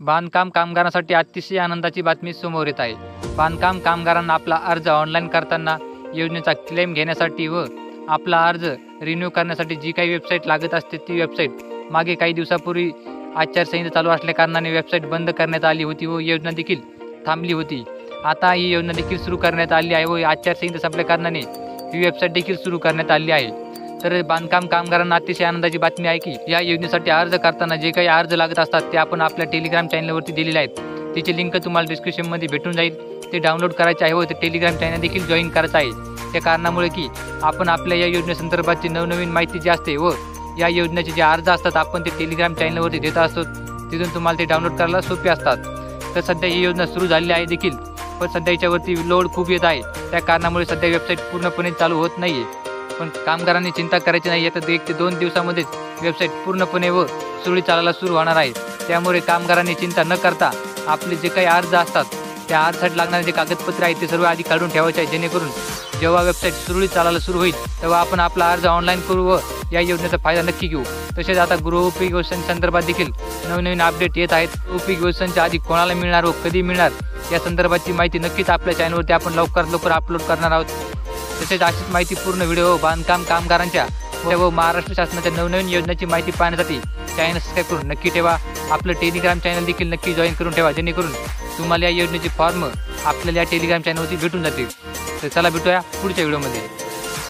बांधकाम कामगारांसाठी अतिशय आनंदाची बातमी समोर येत आहे। बांधकाम कामगारांना आपला अर्ज ऑनलाईन करताना योजनेचा क्लेम घेण्यासाठी व आपला अर्ज रिन्यू करण्यासाठी जी काही वेबसाईट लागत असते ती वेबसाईट मागे काही दिवसापूर्वी आचारसंहिता चालू असल्या कारणाने वेबसाईट बंद करण्यात आली होती व योजना देखील थांबली होती। आता ही योजना देखील सुरू करण्यात आली आहे व आचारसंहिता संपल्या कारणाने ही वेबसाईट देखील सुरू करण्यात आली आहे। तर बांधकाम कामगारांना अतिशय आनंदाची बातमी आहे की या योजनेसाठी अर्ज करताना जे काही अर्ज लागत असतात ते आपण आपल्या टेलिग्राम चॅनलवरती दिलेले आहेत। त्याची लिंक तुम्हाला डिस्क्रिप्शनमध्ये भेटून जाईल। ते डाउनलोड करायचे आहे व ते टेलिग्राम चॅनल देखील जॉईन करायचं आहे। त्या कारणामुळे की आपण आपल्या या योजनेसंदर्भातची नवनवीन माहिती जी असते व या योजनेचे जे अर्ज असतात आपण ते टेलिग्राम चॅनलवरती देत असतो, तिथून तुम्हाला ते डाउनलोड करायला सोपे असतात। तर सध्या ही योजना सुरू झाली आहे देखील, पण सध्या याच्यावरती लोड खूप येत आहे, त्या कारणामुळे सध्या वेबसाईट पूर्णपणे चालू होत नाही आहे। पण कामगारांनी चिंता करायची नाही, आता 1 ते 2 दिवसामध्येच वेबसाईट पूर्णपणे व सुरळीत चालायला सुरू होणार आहे। त्यामुळे कामगारांनी चिंता न करता आपले जे काही अर्ज असतात त्या अर्जासाठी लागणारे जे कागदपत्रे आहेत ते सर्व आधी काढून ठेवायचे आहे, जेणेकरून जेव्हा वेबसाईट सुरळीत चालायला सुरू होईल तेव्हा आपण आपला अर्ज ऑनलाईन करू व या योजनेचा फायदा नक्की घेऊ। तसेच आता गृहोपयोगी वस्तूंसंदर्भात देखील नवनवीन अपडेट येत आहेत। गृहोपयोगी वस्तूंच्या आधी कोणाला मिळणार व कधी मिळणार या संदर्भाची माहिती नक्कीच आपल्या चॅनलवरती आपण लवकरात लवकर अपलोड करणार आहोत। तसेच अशीच माहिती पूर्ण व्हिडिओ बांधकाम कामगारांच्या व महाराष्ट्र शासनाच्या नवनवीन योजनेची माहिती पाहण्यासाठी चॅनल सबस्क्राईब करून नक्की ठेवा। आपलं टेलिग्राम चॅनल देखील नक्की जॉईन करून ठेवा, जेणेकरून तुम्हाला या योजनेचे फॉर्म आपल्याला या टेलिग्राम चॅनलवरती भेटून जातील। तर चला भेटूया पुढच्या व्हिडिओमध्ये।